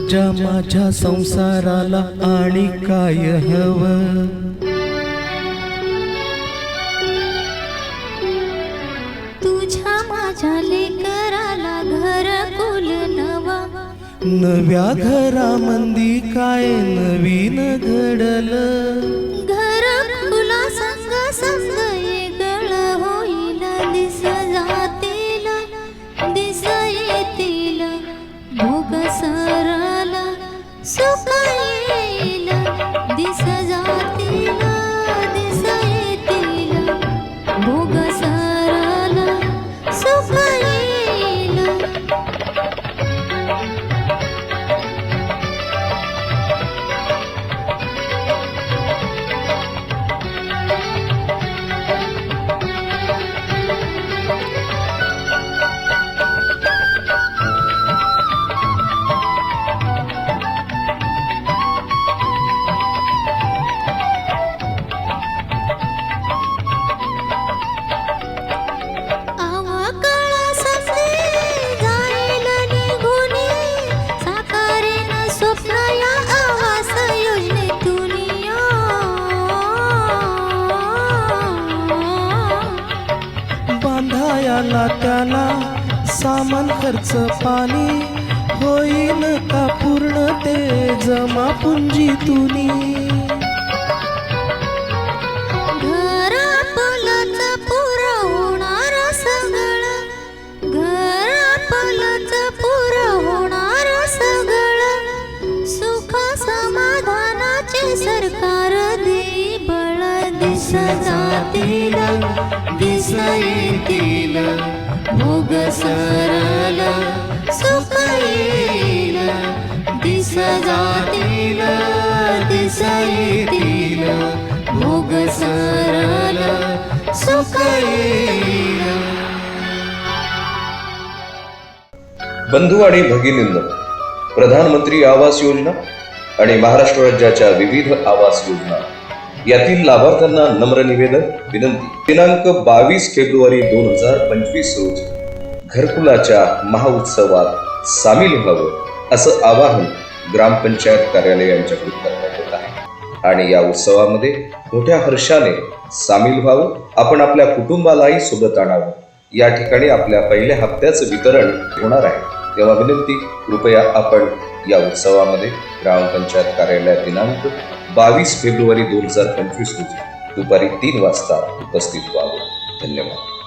तुझ्या माझ्या संसाराला आणि काय हवं? तुझ्या माझ्या लेकराला घरकुल नवा, नव्या घरामंदी काय नवीन घडलं? घरकुला संग संग गळ होईल, दिस जातील दिस येतील, भोग सरला सुख येईल, दिस जातील दिस येतील, भोग सरला सुख येईल. बांधायाला त्याला सामान खर्च पाणी, होईन का पूर्ण ते जमा पुंजीतुनी? घर आपलंच पुरं होणार सगळं, घर आपलंच पुरं होणार सगळं, सुख समाधानाचे सरकार दे बळ, दिस जातील दिस येतील, भोग सरला सुख येईल, दिस जातील दिस येतील, भोग सरला सुख येईल. बंधू आणि भगिनींनो, प्रधानमंत्री आवास योजना आणि महाराष्ट्र राज्याच्या विविध आवास योजना यातील लाभार्थ्यांना नम्र निवेदन विनंती. दिनांक 22 फेब्रुवारी 2025 रोजी घरकुलाच्या महाउत्सवात सामील व्हावं असं आवाहन ग्रामपंचायत कार्यालय यांच्याकडून करण्यात येत आहे आणि या उत्सवामध्ये मोठ्या हर्षाने सामील व्हावं, आपण आपल्या कुटुंबालाही सोबत आणावं. या ठिकाणी आपल्या पहिल्या हप्त्याचं वितरण होणार आहे, तेव्हा विनंती, कृपया आपण या उत्सवामध्ये ग्रामपंचायत कार्यालयात दिनांक 22 फेब्रुवारी 2025 रोजी दुपारी 3 वाजता उपस्थित व्हावं. धन्यवाद.